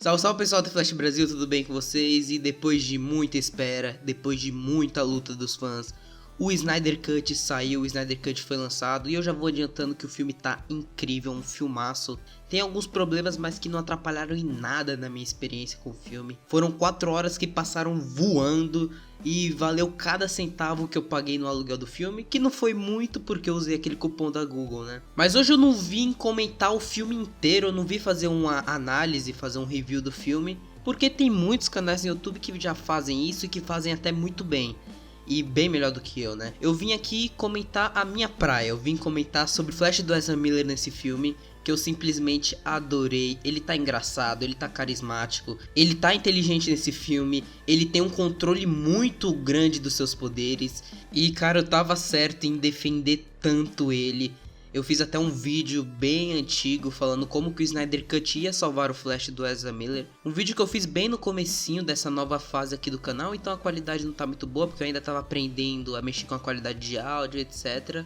Salve, salve pessoal do Flash Brasil, tudo bem com vocês? E depois de muita espera, depois de muita luta dos fãs, o Snyder Cut saiu, o Snyder Cut foi lançado e eu já vou adiantando que o filme tá incrível, um filmaço. Tem alguns problemas, mas que não atrapalharam em nada na minha experiência com o filme. Foram 4 horas que passaram voando e valeu cada centavo que eu paguei no aluguel do filme, que não foi muito porque eu usei aquele cupom da Google, né? Mas hoje eu não vim comentar o filme inteiro, eu não vim fazer uma análise, fazer um review do filme, porque tem muitos canais no YouTube que já fazem isso e que fazem até muito bem. E bem melhor do que eu, né? Eu vim aqui comentar a minha praia, eu vim comentar sobre o Flash do Ezra Miller nesse filme, que eu simplesmente adorei. Ele tá engraçado, ele tá carismático, ele tá inteligente nesse filme, ele tem um controle muito grande dos seus poderes. E cara, eu tava certo em defender tanto ele. Eu fiz até um vídeo bem antigo falando como que o Snyder Cut ia salvar o Flash do Ezra Miller. Um vídeo que eu fiz bem no comecinho dessa nova fase aqui do canal, então a qualidade não tá muito boa, porque eu ainda tava aprendendo a mexer com a qualidade de áudio, etc.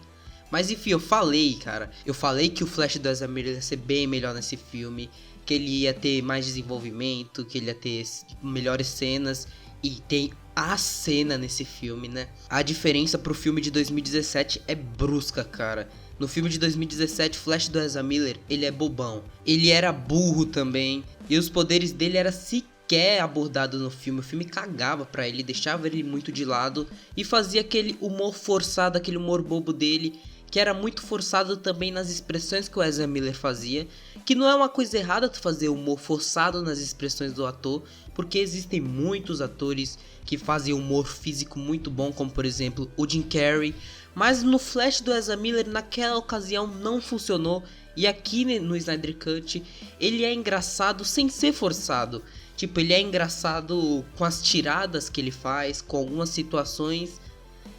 Mas enfim, eu falei, cara. Eu falei que o Flash do Ezra Miller ia ser bem melhor nesse filme, que ele ia ter mais desenvolvimento, que ele ia ter melhores cenas. E tem a cena nesse filme, né? A diferença pro filme de 2017 é brusca, cara. No filme de 2017, Flash do Ezra Miller, ele é bobão. Ele era burro também. E os poderes dele eram sequer abordados no filme. O filme cagava pra ele, deixava ele muito de lado. E fazia aquele humor forçado, aquele humor bobo dele, que era muito forçado também nas expressões que o Ezra Miller fazia. Que não é uma coisa errada tu fazer humor forçado nas expressões do ator, porque existem muitos atores que fazem humor físico muito bom, como por exemplo o Jim Carrey. Mas no Flash do Ezra Miller, naquela ocasião, não funcionou. E aqui no Snyder Cut, ele é engraçado sem ser forçado. Tipo, ele é engraçado com as tiradas que ele faz, com algumas situações,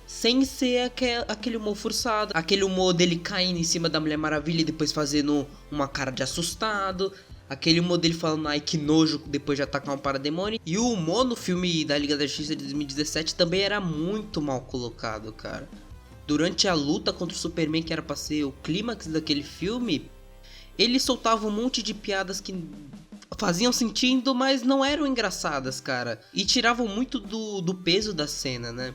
sem ser aquele humor forçado. Aquele humor dele caindo em cima da Mulher Maravilha e depois fazendo uma cara de assustado. Aquele humor dele falando, ai que nojo, depois de atacar um parademônio. E o humor no filme da Liga da Justiça de 2017 também era muito mal colocado, cara. Durante a luta contra o Superman, que era pra ser o clímax daquele filme, ele soltava um monte de piadas que faziam sentido, mas não eram engraçadas, cara. E tiravam muito do peso da cena, né?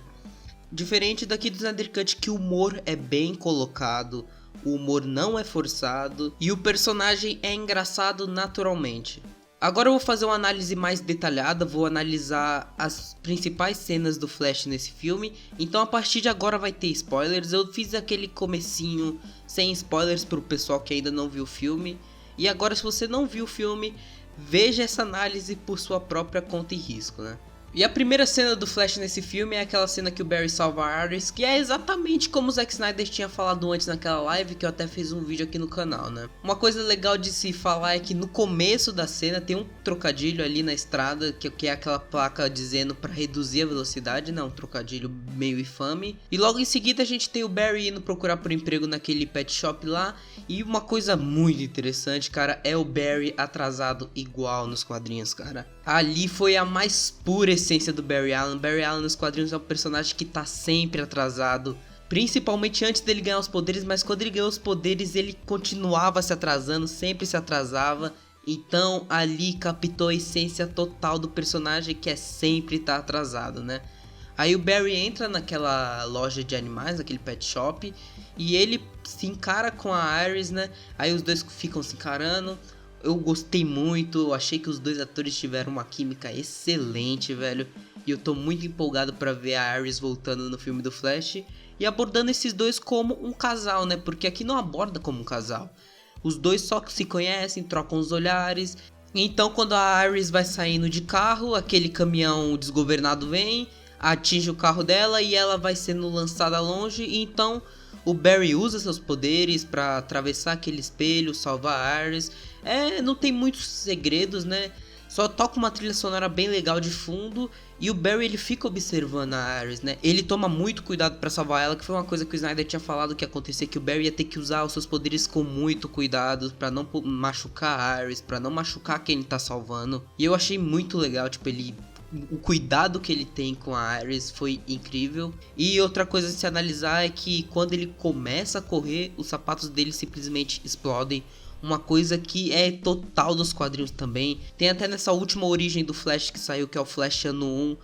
Diferente daqui do Snyder Cut, que o humor é bem colocado, o humor não é forçado e o personagem é engraçado naturalmente. Agora eu vou fazer uma análise mais detalhada, vou analisar as principais cenas do Flash nesse filme. Então a partir de agora vai ter spoilers, eu fiz aquele comecinho sem spoilers pro pessoal que ainda não viu o filme. E agora se você não viu o filme, veja essa análise por sua própria conta e risco, né? E a primeira cena do Flash nesse filme é aquela cena que o Barry salva a Iris, que é exatamente como o Zack Snyder tinha falado antes naquela live, que eu até fiz um vídeo aqui no canal, né? Uma coisa legal de se falar é que no começo da cena tem um trocadilho ali na estrada, que é aquela placa dizendo pra reduzir a velocidade, né? Um trocadilho meio infame. E logo em seguida a gente tem o Barry indo procurar por emprego naquele pet shop lá. E uma coisa muito interessante, cara, é o Barry atrasado igual nos quadrinhos, cara. Ali foi a mais pura essência do Barry Allen. Barry Allen nos quadrinhos é um personagem que tá sempre atrasado, principalmente antes dele ganhar os poderes, mas quando ele ganhou os poderes ele continuava se atrasando, sempre se atrasava. Então ali captou a essência total do personagem, que é sempre estar atrasado, né? Aí o Barry entra naquela loja de animais, naquele pet shop, e ele se encara com a Iris, né? Aí os dois ficam se encarando. Eu gostei muito, eu achei que os dois atores tiveram uma química excelente, velho. E eu tô muito empolgado pra ver a Iris voltando no filme do Flash e abordando esses dois como um casal, né? Porque aqui não aborda como um casal. Os dois só se conhecem, trocam os olhares. Então quando a Iris vai saindo de carro, aquele caminhão desgovernado vem, atinge o carro dela e ela vai sendo lançada longe. E então o Barry usa seus poderes pra atravessar aquele espelho, salvar a Iris. Não tem muitos segredos, né? Só toca uma trilha sonora bem legal de fundo e o Barry ele fica observando a Iris, né? Ele toma muito cuidado pra salvar ela, que foi uma coisa que o Snyder tinha falado que ia acontecer, que o Barry ia ter que usar os seus poderes com muito cuidado pra não machucar a Iris, pra não machucar quem ele tá salvando. E eu achei muito legal, tipo, o cuidado que ele tem com a Iris foi incrível. E outra coisa a se analisar é que quando ele começa a correr, os sapatos dele simplesmente explodem. uma coisa que é total dos quadrinhos também. Tem até nessa última origem do Flash que saiu, que é o Flash ano 1,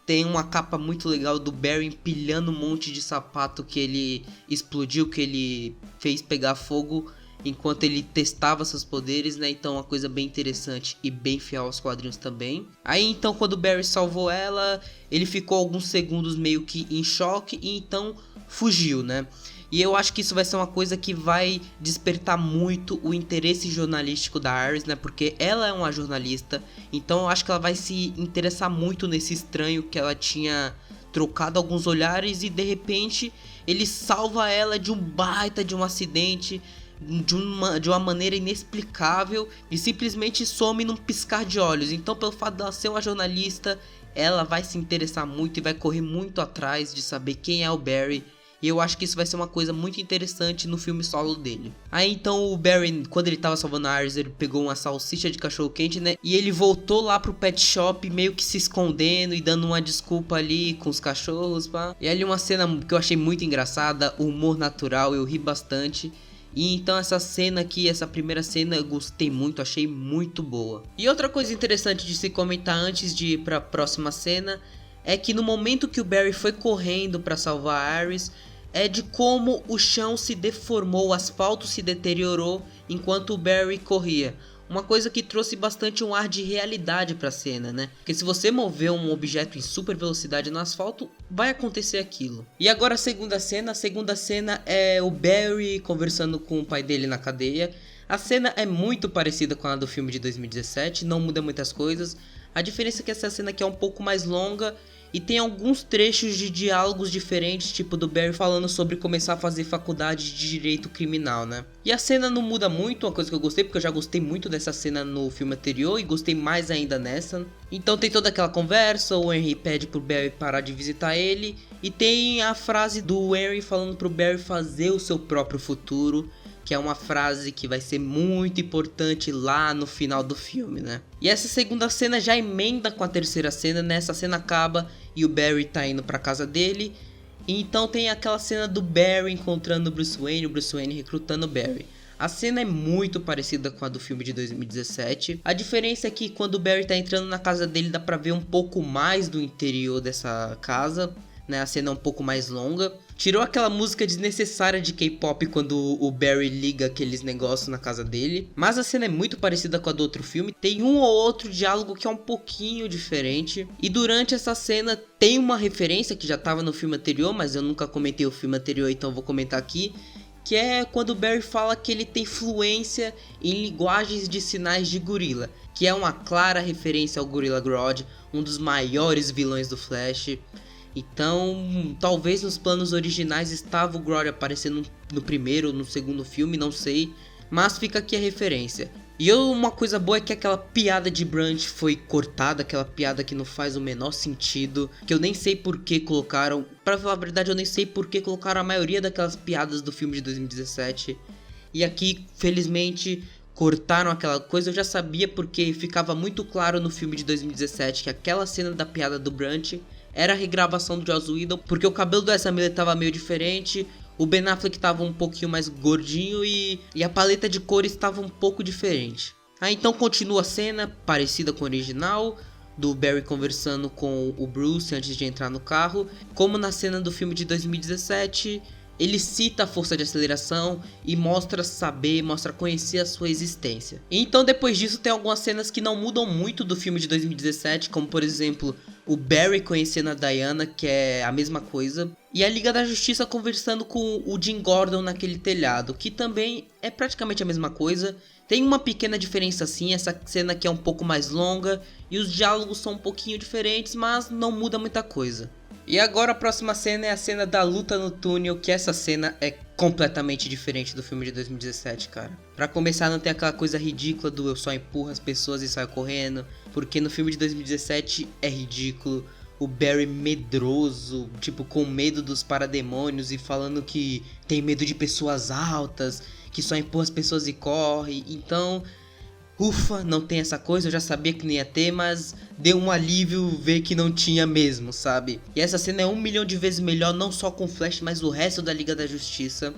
tem uma capa muito legal do Barry empilhando um monte de sapato que ele explodiu, que ele fez pegar fogo enquanto ele testava seus poderes, né? Então uma coisa bem interessante e bem fiel aos quadrinhos também. Aí então quando o Barry salvou ela, ele ficou alguns segundos meio que em choque e então fugiu, né? E eu acho que isso vai ser uma coisa que vai despertar muito o interesse jornalístico da Iris, né? Porque ela é uma jornalista, então eu acho que ela vai se interessar muito nesse estranho que ela tinha trocado alguns olhares e de repente ele salva ela de um baita de um acidente, de uma maneira inexplicável e simplesmente some num piscar de olhos. Então pelo fato dela ser uma jornalista, ela vai se interessar muito e vai correr muito atrás de saber quem é o Barry. E eu acho que isso vai ser uma coisa muito interessante no filme solo dele. Aí então o Barry, quando ele tava salvando a Iris, ele pegou uma salsicha de cachorro quente, né? E ele voltou lá pro pet shop meio que se escondendo e dando uma desculpa ali com os cachorros, pá. E ali uma cena que eu achei muito engraçada, humor natural, eu ri bastante. E então essa cena aqui, essa primeira cena eu gostei muito, achei muito boa. E outra coisa interessante de se comentar antes de ir pra próxima cena é que no momento que o Barry foi correndo para salvar a Iris, é de como o chão se deformou, o asfalto se deteriorou enquanto o Barry corria. Uma coisa que trouxe bastante um ar de realidade para a cena, né? Porque se você mover um objeto em super velocidade no asfalto, vai acontecer aquilo. E agora a segunda cena é o Barry conversando com o pai dele na cadeia. A cena é muito parecida com a do filme de 2017, não muda muitas coisas. A diferença é que essa cena aqui é um pouco mais longa e tem alguns trechos de diálogos diferentes, tipo do Barry falando sobre começar a fazer faculdade de direito criminal, né? E a cena não muda muito, uma coisa que eu gostei, porque eu já gostei muito dessa cena no filme anterior e gostei mais ainda nessa. Então tem toda aquela conversa, o Henry pede pro Barry parar de visitar ele e tem a frase do Henry falando pro Barry fazer o seu próprio futuro, que é uma frase que vai ser muito importante lá no final do filme, né? E essa segunda cena já emenda com a terceira cena, né? Essa cena acaba e o Barry tá indo pra casa dele. E então tem aquela cena do Barry encontrando o Bruce Wayne recrutando o Barry. A cena é muito parecida com a do filme de 2017. A diferença é que quando o Barry tá entrando na casa dele dá pra ver um pouco mais do interior dessa casa, né? A cena é um pouco mais longa. Tirou aquela música desnecessária de K-pop quando o Barry liga aqueles negócios na casa dele. Mas a cena é muito parecida com a do outro filme. Tem um ou outro diálogo que é um pouquinho diferente. E durante essa cena tem uma referência que já estava no filme anterior, mas eu nunca comentei o filme anterior, então vou comentar aqui. Que é quando o Barry fala que ele tem fluência em linguagens de sinais de gorila. Que é uma clara referência ao Gorilla Grodd, um dos maiores vilões do Flash. Então, talvez nos planos originais estava o Grodd aparecendo no primeiro ou no segundo filme, não sei. Mas fica aqui a referência. E uma coisa boa é que aquela piada de Brant foi cortada, aquela piada que não faz o menor sentido, que eu nem sei por que colocaram. Pra falar a verdade, eu nem sei por que colocaram a maioria daquelas piadas do filme de 2017. E aqui, felizmente, cortaram aquela coisa. Eu já sabia porque ficava muito claro no filme de 2017 que aquela cena da piada do Brant era a regravação do Joss Whedon, porque o cabelo do Ezra Miller tava meio diferente, o Ben Affleck tava um pouquinho mais gordinho e a paleta de cores estava um pouco diferente. Aí então continua a cena, parecida com o original, do Barry conversando com o Bruce antes de entrar no carro. Como na cena do filme de 2017, ele cita a força de aceleração e mostra saber, mostra conhecer a sua existência. E então depois disso tem algumas cenas que não mudam muito do filme de 2017, como por exemplo o Barry conhecendo a Diana, que é a mesma coisa, e a Liga da Justiça conversando com o Jim Gordon naquele telhado, que também é praticamente a mesma coisa. Tem uma pequena diferença sim, essa cena aqui é um pouco mais longa e os diálogos são um pouquinho diferentes, mas não muda muita coisa. E agora a próxima cena é a cena da luta no túnel, que essa cena é completamente diferente do filme de 2017, cara. Pra começar, não tem aquela coisa ridícula do eu só empurro as pessoas e saio correndo, porque no filme de 2017 é ridículo. O Barry medroso, tipo com medo dos parademônios e falando que tem medo de pessoas altas, que só empurra as pessoas e corre. Então, ufa, não tem essa coisa, eu já sabia que não ia ter, mas deu um alívio ver que não tinha mesmo, sabe? E essa cena é 1 milhão de vezes melhor, não só com o Flash, mas o resto da Liga da Justiça.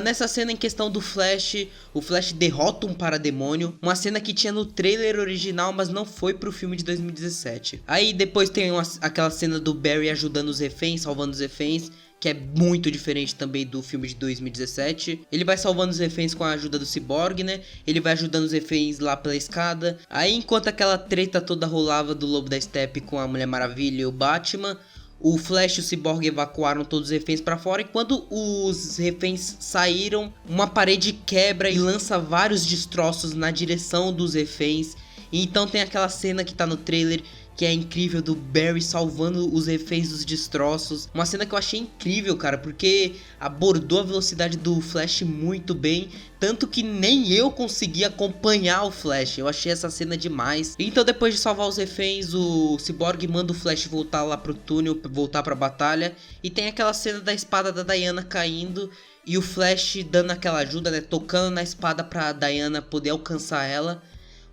Nessa cena em questão do Flash, o Flash derrota um parademônio, uma cena que tinha no trailer original, mas não foi pro filme de 2017. Aí depois tem aquela cena do Barry ajudando os reféns, salvando os reféns, que é muito diferente também do filme de 2017. Ele vai salvando os reféns com a ajuda do Cyborg, né? Ele vai ajudando os reféns lá pela escada. Aí enquanto aquela treta toda rolava do Lobo da Steppe com a Mulher Maravilha e o Batman, o Flash e o Cyborg evacuaram todos os reféns pra fora. E quando os reféns saíram, uma parede quebra e lança vários destroços na direção dos reféns. E então tem aquela cena que tá no trailer, que é incrível, do Barry salvando os reféns dos destroços. Uma cena que eu achei incrível, cara, porque abordou a velocidade do Flash muito bem. Tanto que nem eu consegui acompanhar o Flash. Eu achei essa cena demais. Então depois de salvar os reféns, o Cyborg manda o Flash voltar lá pro túnel, voltar pra batalha. E tem aquela cena da espada da Diana caindo e o Flash dando aquela ajuda, né, tocando na espada pra Diana poder alcançar ela.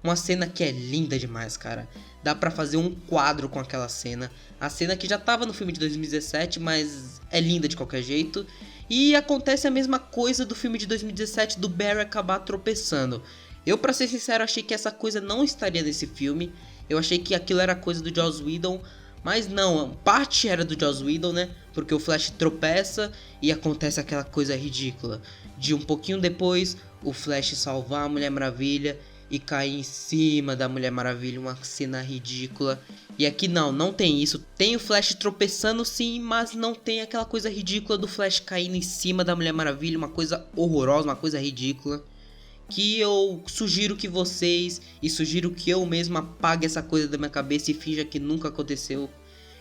Uma cena que é linda demais, cara. Dá pra fazer um quadro com aquela cena. A cena que já tava no filme de 2017, mas é linda de qualquer jeito. E acontece a mesma coisa do filme de 2017, do Barry acabar tropeçando. Eu, pra ser sincero, achei que essa coisa não estaria nesse filme. Eu achei que aquilo era coisa do Joss Whedon. Mas não, parte era do Joss Whedon, né? Porque o Flash tropeça e acontece aquela coisa ridícula. De um pouquinho depois, o Flash salvar a Mulher Maravilha e cair em cima da Mulher Maravilha, uma cena ridícula. E aqui não tem isso. Tem o Flash tropeçando sim, mas não tem aquela coisa ridícula do Flash caindo em cima da Mulher Maravilha, uma coisa horrorosa, uma coisa ridícula. Que eu sugiro que vocês, e sugiro que eu mesmo apague essa coisa da minha cabeça e finja que nunca aconteceu.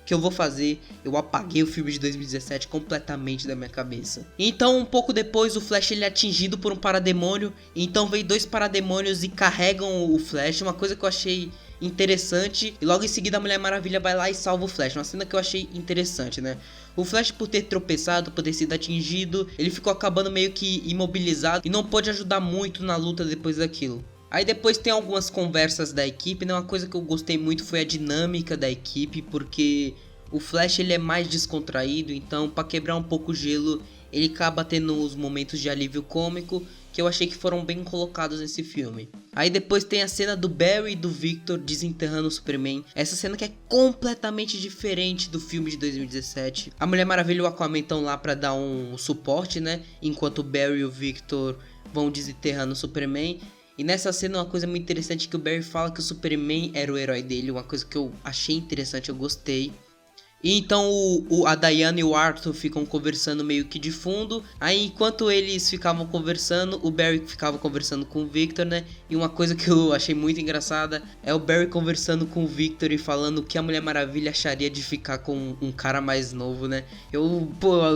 Que eu vou fazer, eu apaguei o filme de 2017 completamente da minha cabeça. Então um pouco depois o Flash ele é atingido por um parademônio. Então vem dois parademônios e carregam o Flash, uma coisa que eu achei interessante. E logo em seguida a Mulher Maravilha vai lá e salva o Flash, uma cena que eu achei interessante, né? O Flash, por ter tropeçado, por ter sido atingido, ele ficou acabando meio que imobilizado e não pôde ajudar muito na luta depois daquilo. Aí depois tem algumas conversas da equipe, né? Uma coisa que eu gostei muito foi a dinâmica da equipe, porque o Flash ele é mais descontraído, então para quebrar um pouco o gelo, ele acaba tendo os momentos de alívio cômico, que eu achei que foram bem colocados nesse filme. Aí depois tem a cena do Barry e do Victor desenterrando o Superman. Essa cena que é completamente diferente do filme de 2017. A Mulher Maravilha e o Aquaman estão lá pra dar um suporte, né? Enquanto o Barry e o Victor vão desenterrando o Superman. E nessa cena uma coisa muito interessante que o Barry fala que o Superman era o herói dele. Uma coisa que eu achei interessante, eu gostei. E então a Diana e o Arthur ficam conversando meio que de fundo. Aí enquanto eles ficavam conversando, o Barry ficava conversando com o Victor, né? E uma coisa que eu achei muito engraçada é o Barry conversando com o Victor e falando o que a Mulher Maravilha acharia de ficar com um cara mais novo, né? Eu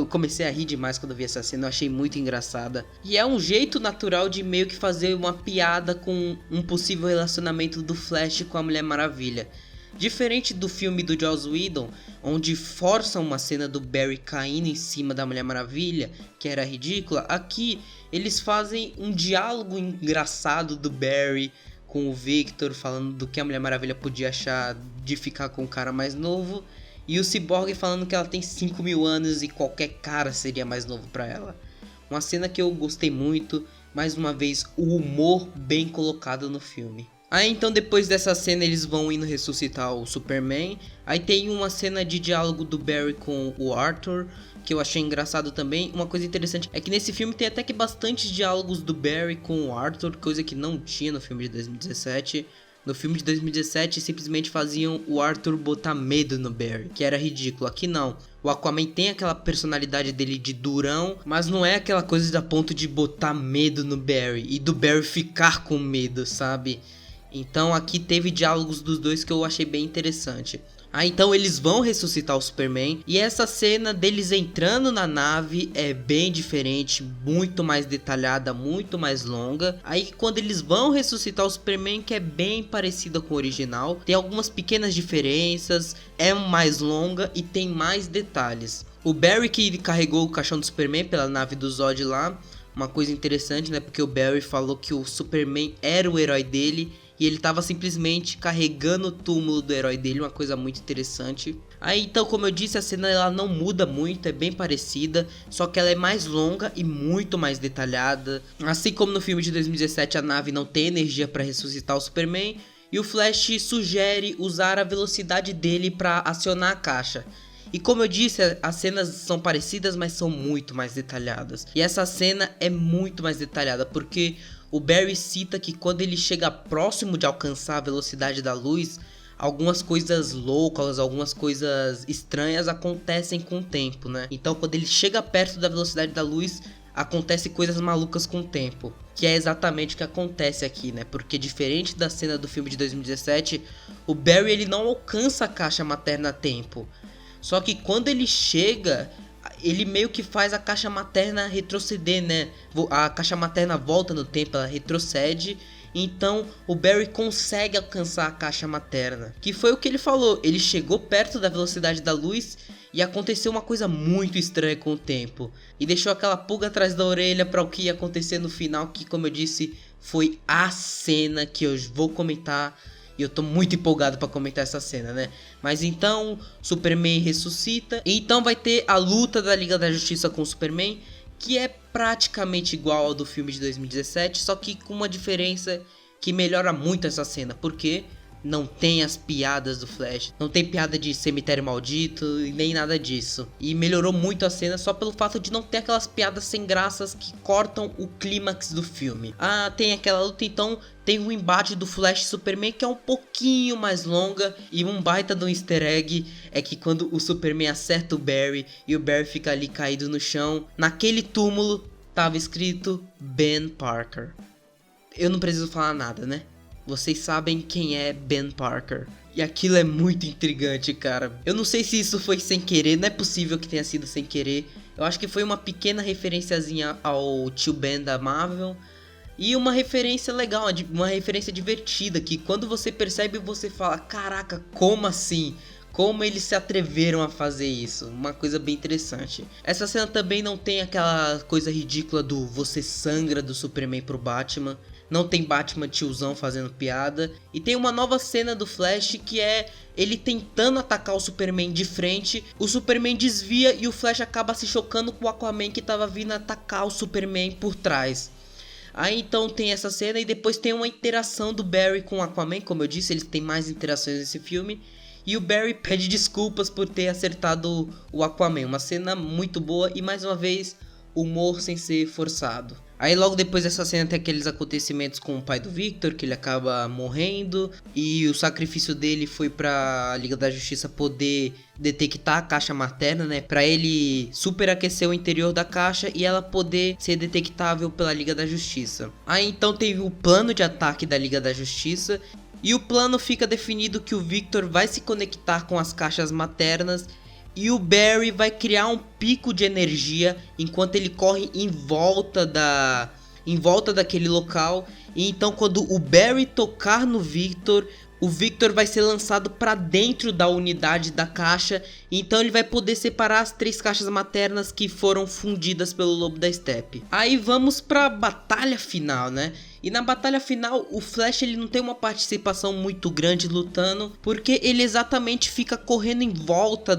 comecei a rir demais quando eu vi essa cena, eu achei muito engraçada. E é um jeito natural de meio que fazer uma piada com um possível relacionamento do Flash com a Mulher Maravilha. Diferente do filme do Joss Whedon, onde forçam uma cena do Barry caindo em cima da Mulher Maravilha, que era ridícula, aqui eles fazem um diálogo engraçado do Barry com o Victor, falando do que a Mulher Maravilha podia achar de ficar com um cara mais novo, e o Cyborg falando que ela tem 5.000 anos e qualquer cara seria mais novo pra ela. Uma cena que eu gostei muito, mais uma vez o humor bem colocado no filme. Aí então depois dessa cena eles vão indo ressuscitar o Superman. Aí tem uma cena de diálogo do Barry com o Arthur, que eu achei engraçado também. Uma coisa interessante é que nesse filme tem até que bastantes diálogos do Barry com o Arthur, coisa que não tinha no filme de 2017. No filme de 2017 simplesmente faziam o Arthur botar medo no Barry, que era ridículo. Aqui não. O Aquaman tem aquela personalidade dele de durão, mas não é aquela coisa a ponto de botar medo no Barry e do Barry ficar com medo, sabe? Então aqui teve diálogos dos dois que eu achei bem interessante. Então eles vão ressuscitar o Superman. E essa cena deles entrando na nave é bem diferente, muito mais detalhada, muito mais longa. Aí quando eles vão ressuscitar o Superman, que é bem parecida com o original, tem algumas pequenas diferenças, é mais longa e tem mais detalhes. O Barry que carregou o caixão do Superman pela nave do Zod lá, uma coisa interessante, né? Porque o Barry falou que o Superman era o herói dele e ele tava simplesmente carregando o túmulo do herói dele, uma coisa muito interessante. Aí então, como eu disse, a cena ela não muda muito, é bem parecida, só que ela é mais longa e muito mais detalhada. Assim como no filme de 2017 a nave não tem energia para ressuscitar o Superman, e o Flash sugere usar a velocidade dele para acionar a caixa. E como eu disse, as cenas são parecidas, mas são muito mais detalhadas. E essa cena é muito mais detalhada, porque o Barry cita que quando ele chega próximo de alcançar a velocidade da luz, algumas coisas loucas, algumas coisas estranhas acontecem com o tempo, né? Então quando ele chega perto da velocidade da luz, acontece coisas malucas com o tempo. Que é exatamente o que acontece aqui, né? Porque diferente da cena do filme de 2017, o Barry ele não alcança a caixa materna a tempo. Só que quando ele chega, ele meio que faz a caixa materna retroceder, né? A caixa materna volta no tempo, ela retrocede. Então o Barry consegue alcançar a caixa materna, que foi o que ele falou. Ele chegou perto da velocidade da luz e aconteceu uma coisa muito estranha com o tempo. E deixou aquela pulga atrás da orelha para o que ia acontecer no final, que como eu disse, foi a cena que eu vou comentar. E eu tô muito empolgado pra comentar essa cena, né? Mas então, Superman ressuscita. E então vai ter a luta da Liga da Justiça com o Superman, que é praticamente igual ao do filme de 2017, só que com uma diferença que melhora muito essa cena, porque não tem as piadas do Flash, não tem piada de cemitério maldito e nem nada disso. E melhorou muito a cena só pelo fato de não ter aquelas piadas sem graças que cortam o clímax do filme. Ah, tem aquela luta, então tem um embate do Flash e Superman que é um pouquinho mais longa. E um baita de um easter egg é que quando o Superman acerta o Barry e o Barry fica ali caído no chão, naquele túmulo tava escrito Ben Parker. Eu não preciso falar nada, né? Vocês sabem quem é Ben Parker. E aquilo é muito intrigante, cara. Eu não sei se isso foi sem querer, não é possível que tenha sido sem querer. Eu acho que foi uma pequena referenciazinha ao tio Ben da Marvel. E uma referência legal, uma referência divertida, que quando você percebe, você fala, caraca, como assim? Como eles se atreveram a fazer isso? Uma coisa bem interessante. Essa cena também não tem aquela coisa ridícula do você sangra do Superman pro Batman. Não tem Batman tiozão fazendo piada. E tem uma nova cena do Flash que é ele tentando atacar o Superman de frente. O Superman desvia e o Flash acaba se chocando com o Aquaman que tava vindo atacar o Superman por trás. Aí então tem essa cena e depois tem uma interação do Barry com o Aquaman. Como eu disse, eles têm mais interações nesse filme. E o Barry pede desculpas por ter acertado o Aquaman. Uma cena muito boa e mais uma vez humor sem ser forçado. Aí logo depois dessa cena tem aqueles acontecimentos com o pai do Victor, que ele acaba morrendo. E o sacrifício dele foi pra Liga da Justiça poder detectar a caixa materna, né? Pra ele superaquecer o interior da caixa e ela poder ser detectável pela Liga da Justiça. Aí então teve o plano de ataque da Liga da Justiça. E o plano fica definido que o Victor vai se conectar com as caixas maternas e o Barry vai criar um pico de energia enquanto ele corre em volta daquele local. E então quando o Barry tocar no Victor, o Victor vai ser lançado para dentro da unidade da caixa. E então ele vai poder separar as 3 caixas maternas que foram fundidas pelo Lobo da Steppe. Aí vamos para a batalha final, né? E na batalha final o Flash ele não tem uma participação muito grande lutando, porque ele exatamente fica correndo em volta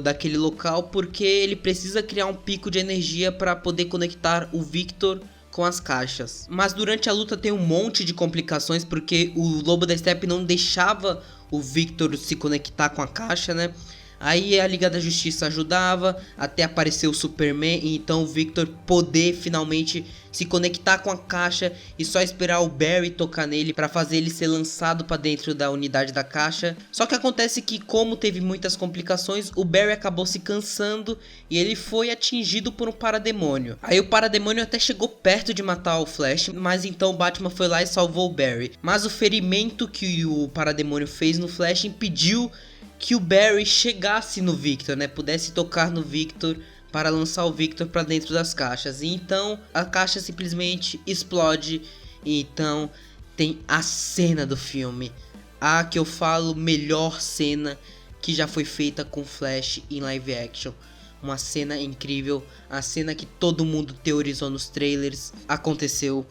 daquele local, porque ele precisa criar um pico de energia para poder conectar o Victor com as caixas. Mas durante a luta tem um monte de complicações, porque o Lobo da Steppe não deixava o Victor se conectar com a caixa, né? Aí a Liga da Justiça ajudava, até aparecer o Superman e então o Victor poder finalmente se conectar com a caixa e só esperar o Barry tocar nele para fazer ele ser lançado para dentro da unidade da caixa. Só que acontece que, como teve muitas complicações, o Barry acabou se cansando e ele foi atingido por um parademônio. Aí o parademônio até chegou perto de matar o Flash, mas então o Batman foi lá e salvou o Barry. Mas o ferimento que o parademônio fez no Flash impediu que o Barry chegasse no Victor, né? Pudesse tocar no Victor para lançar o Victor para dentro das caixas. E então a caixa simplesmente explode. E então tem a cena do filme, a que eu falo melhor cena que já foi feita com Flash em live action. uma cena incrível, a cena que todo mundo teorizou nos trailers, aconteceu.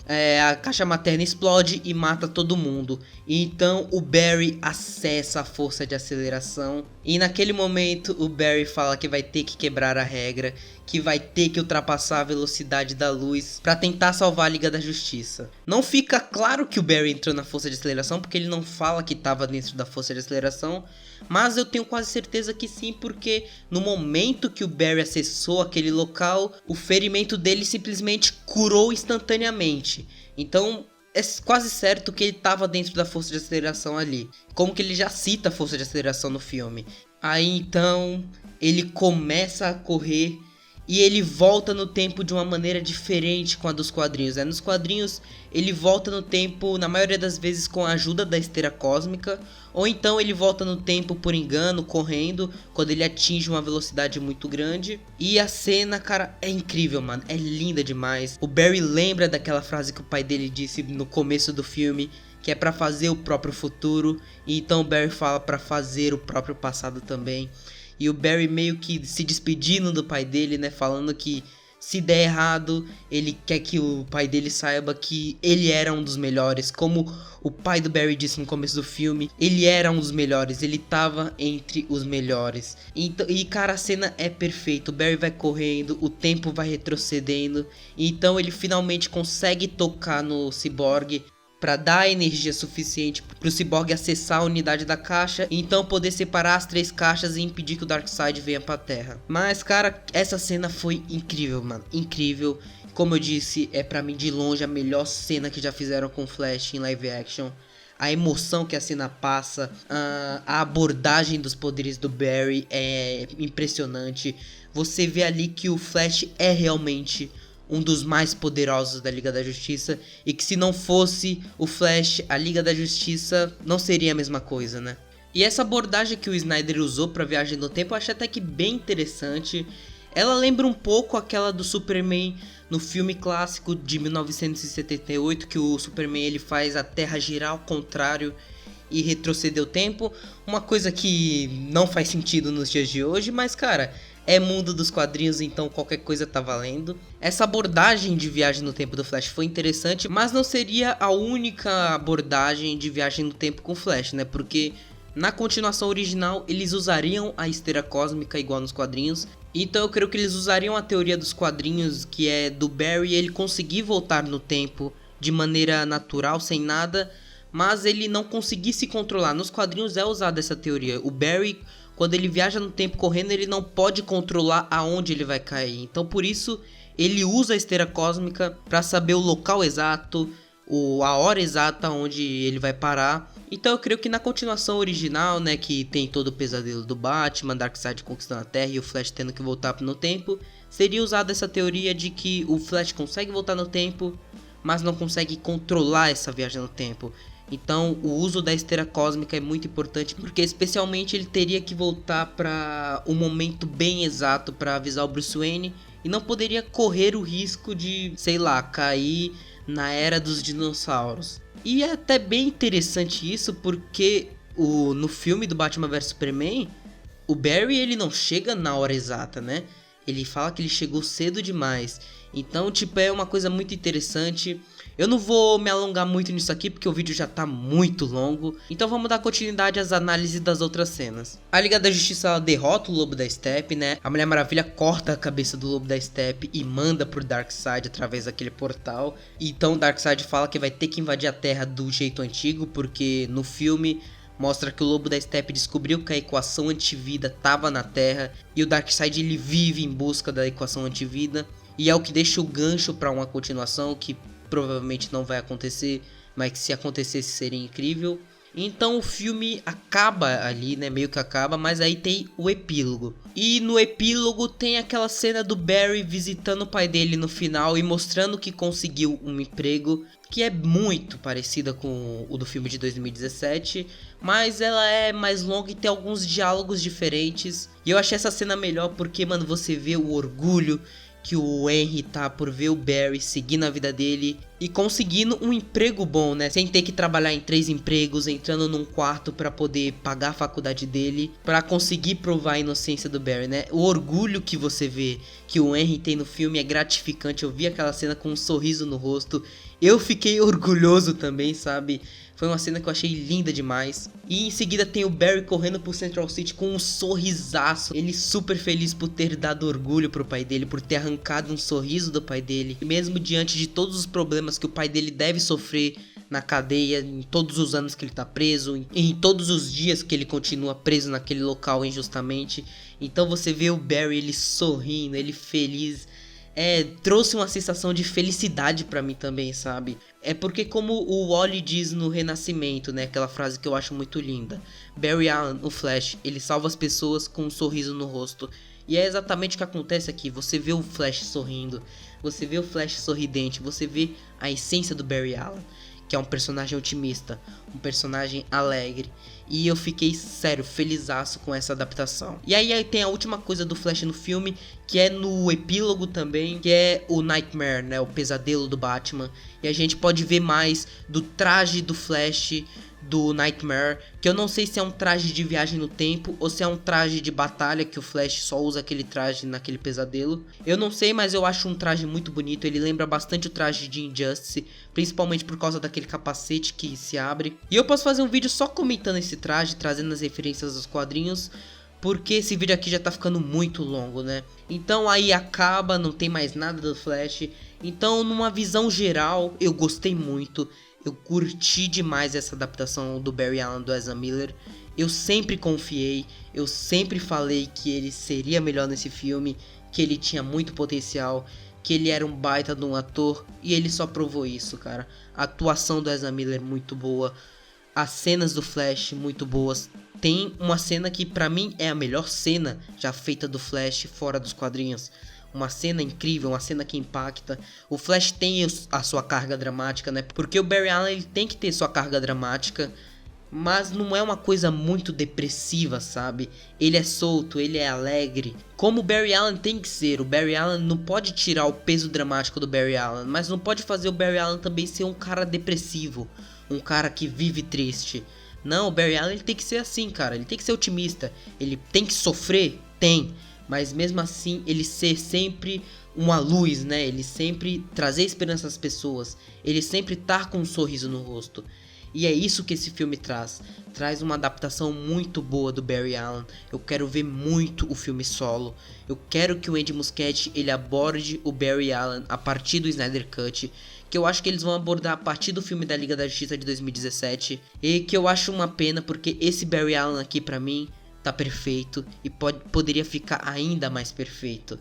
A caixa materna explode e mata todo mundo. E então o Barry acessa a força de aceleração. E naquele momento o Barry fala que vai ter que quebrar a regra, que vai ter que ultrapassar a velocidade da luz para tentar salvar a Liga da Justiça. Não fica claro que o Barry entrou na força de aceleração, porque ele não fala que estava dentro da força de aceleração, mas eu tenho quase certeza que sim, porque no momento que o Barry acessou aquele local, o ferimento dele simplesmente curou instantaneamente. Então é quase certo que ele estava dentro da força de aceleração ali, como que ele já cita a força de aceleração no filme. Aí então ele começa a correr e ele volta no tempo de uma maneira diferente com a dos quadrinhos, né? Nos quadrinhos ele volta no tempo na maioria das vezes com a ajuda da esteira cósmica, ou então ele volta no tempo por engano, correndo, quando ele atinge uma velocidade muito grande. E a cena, cara, é incrível, mano, é linda demais. O Barry lembra daquela frase que o pai dele disse no começo do filme, que é pra fazer o próprio futuro, e então o Barry fala pra fazer o próprio passado também. E o Barry meio que se despedindo do pai dele, né? Falando que se der errado, ele quer que o pai dele saiba que ele era um dos melhores. Como o pai do Barry disse no começo do filme, ele era um dos melhores, ele tava entre os melhores. Então, e cara, a cena é perfeita. O Barry vai correndo, o tempo vai retrocedendo. Então ele finalmente consegue tocar no Cyborg para dar energia suficiente para o Cyborg acessar a unidade da caixa e então poder separar as 3 caixas e impedir que o Darkseid venha para a Terra. Mas cara, essa cena foi incrível, mano, incrível. Como eu disse, é para mim de longe a melhor cena que já fizeram com Flash em live action. A emoção que a cena passa, a abordagem dos poderes do Barry é impressionante. Você vê ali que o Flash é realmente um dos mais poderosos da Liga da Justiça, e que se não fosse o Flash, a Liga da Justiça não seria a mesma coisa, né? E essa abordagem que o Snyder usou pra viagem no tempo eu achei até que bem interessante. Ela lembra um pouco aquela do Superman no filme clássico de 1978, que o Superman ele faz a Terra girar ao contrário e retroceder o tempo. Uma coisa que não faz sentido nos dias de hoje, mas cara, é mundo dos quadrinhos, então qualquer coisa tá valendo. Essa abordagem de viagem no tempo do Flash foi interessante, mas não seria a única abordagem de viagem no tempo com o Flash, né? Porque na continuação original eles usariam a esteira cósmica igual nos quadrinhos. Então eu creio que eles usariam a teoria dos quadrinhos, que é do Barry ele conseguir voltar no tempo de maneira natural, sem nada, mas ele não conseguir se controlar. Nos quadrinhos é usada essa teoria. O Barry, quando ele viaja no tempo correndo, ele não pode controlar aonde ele vai cair. Então por isso ele usa a esteira cósmica para saber o local exato, a hora exata onde ele vai parar. Então eu creio que na continuação original, né, que tem todo o pesadelo do Batman, Darkseid conquistando a Terra e o Flash tendo que voltar no tempo, seria usada essa teoria de que o Flash consegue voltar no tempo, mas não consegue controlar essa viagem no tempo. Então o uso da esteira cósmica é muito importante, porque especialmente ele teria que voltar para um momento bem exato para avisar o Bruce Wayne, e não poderia correr o risco de, sei lá, cair na era dos dinossauros. E é até bem interessante isso, porque no filme do Batman vs Superman, o Barry ele não chega na hora exata, né? Ele fala que ele chegou cedo demais. Então, tipo, é uma coisa muito interessante. Eu não vou me alongar muito nisso aqui, porque o vídeo já tá muito longo. Então vamos dar continuidade às análises das outras cenas. A Liga da Justiça ela derrota o Lobo da Steppe, né? A Mulher Maravilha corta a cabeça do Lobo da Steppe e manda pro Darkseid através daquele portal. Então o Darkseid fala que vai ter que invadir a Terra do jeito antigo, porque no filme mostra que o Lobo da Steppe descobriu que a equação antivida estava na Terra. E o Darkseid ele vive em busca da equação antivida. E é o que deixa o gancho para uma continuação que provavelmente não vai acontecer, mas que se acontecesse seria incrível. Então o filme acaba ali, né, meio que acaba, mas aí tem o epílogo. E no epílogo tem aquela cena do Barry visitando o pai dele no final e mostrando que conseguiu um emprego, que é muito parecida com o do filme de 2017, mas ela é mais longa e tem alguns diálogos diferentes. E eu achei essa cena melhor porque, mano, você vê o orgulho que o Henry tá por ver o Barry seguindo a vida dele e conseguindo um emprego bom, né? Sem ter que trabalhar em 3 empregos, entrando num quarto pra poder pagar a faculdade dele, pra conseguir provar a inocência do Barry, né? O orgulho que você vê que o Henry tem no filme é gratificante. Eu vi aquela cena com um sorriso no rosto. Eu fiquei orgulhoso também, sabe? Foi uma cena que eu achei linda demais. E em seguida tem o Barry correndo pro Central City com um sorrisaço. Ele super feliz por ter dado orgulho pro pai dele, por ter arrancado um sorriso do pai dele. E mesmo diante de todos os problemas que o pai dele deve sofrer na cadeia, em todos os anos que ele tá preso, em todos os dias que ele continua preso naquele local injustamente. Então você vê o Barry, ele sorrindo, ele feliz. Trouxe uma sensação de felicidade pra mim também, sabe? É porque como o Wally diz no Renascimento, né? Aquela frase que eu acho muito linda. Barry Allen, o Flash, ele salva as pessoas com um sorriso no rosto. E é exatamente o que acontece aqui. Você vê o Flash sorrindo, você vê o Flash sorridente, você vê a essência do Barry Allen, que é um personagem otimista, um personagem alegre. E eu fiquei, sério, felizaço com essa adaptação. E aí tem a última coisa do Flash no filme, que é no epílogo também, que é o Nightmare, né? O pesadelo do Batman. E a gente pode ver mais do traje do Flash, do Nightmare, que eu não sei se é um traje de viagem no tempo ou se é um traje de batalha, que o Flash só usa aquele traje naquele pesadelo. Eu não sei, mas eu acho um traje muito bonito. Ele lembra bastante o traje de Injustice, principalmente por causa daquele capacete que se abre. E eu posso fazer um vídeo só comentando esse traje, trazendo as referências dos quadrinhos, porque esse vídeo aqui já tá ficando muito longo, né? Então aí acaba, não tem mais nada do Flash. Então, numa visão geral, eu gostei muito. Eu curti demais essa adaptação do Barry Allen do Ezra Miller. Eu sempre confiei, eu sempre falei que ele seria melhor nesse filme, que ele tinha muito potencial, que ele era um baita de um ator, e ele só provou isso, cara. A atuação do Ezra Miller muito boa, as cenas do Flash muito boas. Tem uma cena que pra mim é a melhor cena já feita do Flash fora dos quadrinhos. Uma cena incrível, uma cena que impacta. O Flash tem a sua carga dramática, né? Porque o Barry Allen ele tem que ter sua carga dramática, mas não é uma coisa muito depressiva, sabe? Ele é solto, ele é alegre, como o Barry Allen tem que ser. O Barry Allen não pode tirar o peso dramático do Barry Allen, mas não pode fazer o Barry Allen também ser um cara depressivo, um cara que vive triste. Não, o Barry Allen ele tem que ser assim, cara. Ele tem que ser otimista. Ele tem que sofrer? Tem. Mas mesmo assim, ele ser sempre uma luz, né? Ele sempre trazer esperança às pessoas. Ele sempre estar com um sorriso no rosto. E é isso que esse filme traz. Traz uma adaptação muito boa do Barry Allen. Eu quero ver muito o filme solo. Eu quero que o Andy Muschietti ele aborde o Barry Allen a partir do Snyder Cut, que eu acho que eles vão abordar a partir do filme da Liga da Justiça de 2017. E que eu acho uma pena, porque esse Barry Allen aqui pra mim tá perfeito e poderia ficar ainda mais perfeito.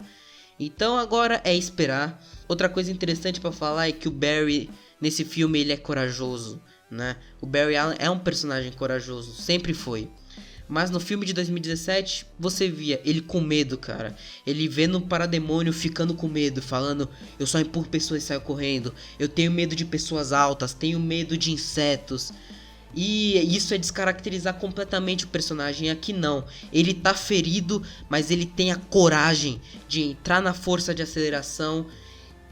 Então agora é esperar. Outra coisa interessante pra falar é que o Barry nesse filme ele é corajoso, né? O Barry Allen é um personagem corajoso, sempre foi. Mas no filme de 2017, você via ele com medo, cara. Ele vendo o parademônio ficando com medo, falando: eu só empurro pessoas e saio correndo. Eu tenho medo de pessoas altas, tenho medo de insetos. E isso é descaracterizar completamente o personagem. Aqui não, ele tá ferido, mas ele tem a coragem de entrar na força de aceleração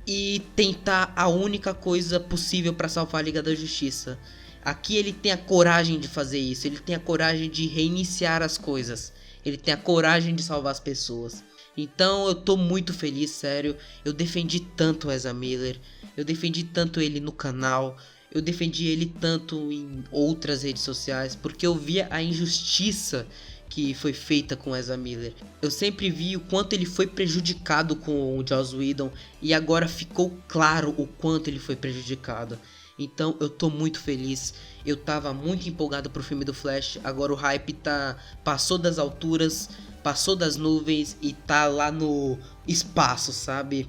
e tentar a única coisa possível para salvar a Liga da Justiça. Aqui ele tem a coragem de fazer isso, ele tem a coragem de reiniciar as coisas, ele tem a coragem de salvar as pessoas. Então eu tô muito feliz, sério. Eu defendi tanto o Ezra Miller, eu defendi tanto ele no canal, eu defendi ele tanto em outras redes sociais, porque eu via a injustiça que foi feita com Ezra Miller. Eu sempre vi o quanto ele foi prejudicado com o Joss Whedon, e agora ficou claro o quanto ele foi prejudicado. Então eu tô muito feliz. Eu tava muito empolgado pro filme do Flash. Agora o hype passou das alturas, passou das nuvens e tá lá no espaço, sabe?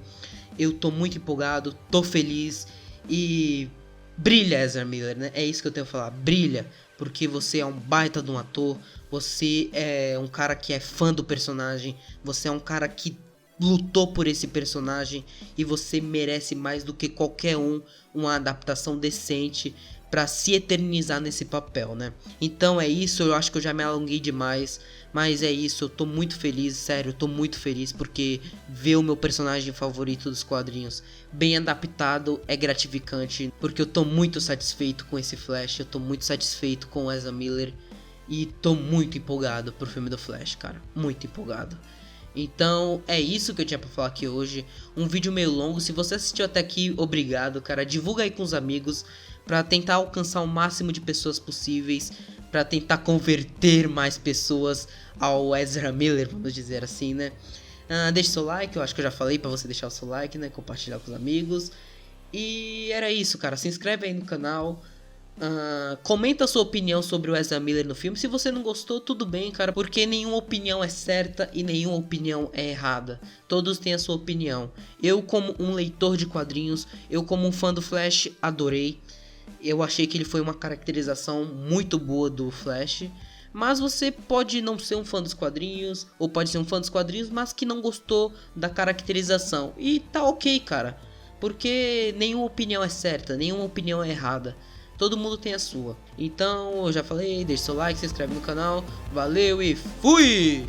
Eu tô muito empolgado, tô feliz e brilha, Ezra Miller, né? É isso que eu tenho a falar. Brilha, porque você é um baita de um ator. Você é um cara que é fã do personagem. Você é um cara que lutou por esse personagem e você merece mais do que qualquer uma adaptação decente pra se eternizar nesse papel, né? Então é isso, eu acho que eu já me alonguei demais, mas é isso, eu tô muito feliz, sério, eu tô muito feliz porque ver o meu personagem favorito dos quadrinhos bem adaptado é gratificante, porque eu tô muito satisfeito com esse Flash, eu tô muito satisfeito com o Ezra Miller e tô muito empolgado pro filme do Flash, cara, muito empolgado. Então é isso que eu tinha pra falar aqui hoje. Um vídeo meio longo. Se você assistiu até aqui, obrigado, cara. Divulga aí com os amigos pra tentar alcançar o máximo de pessoas possíveis, pra tentar converter mais pessoas ao Ezra Miller, vamos dizer assim, né? Deixe seu like, eu acho que eu já falei pra você deixar o seu like, né? Compartilhar com os amigos. E era isso, cara. Se inscreve aí no canal. Comenta a sua opinião sobre o Ezra Miller no filme. Se você não gostou, tudo bem, cara, porque nenhuma opinião é certa e nenhuma opinião é errada. Todos têm a sua opinião. Eu, como um leitor de quadrinhos, eu como um fã do Flash, adorei. Eu achei que ele foi uma caracterização muito boa do Flash. Mas você pode não ser um fã dos quadrinhos, ou pode ser um fã dos quadrinhos, mas que não gostou da caracterização. E tá ok, cara, porque nenhuma opinião é certa, nenhuma opinião é errada. Todo mundo tem a sua. Então, eu já falei, deixa seu like, se inscreve no canal. Valeu e fui!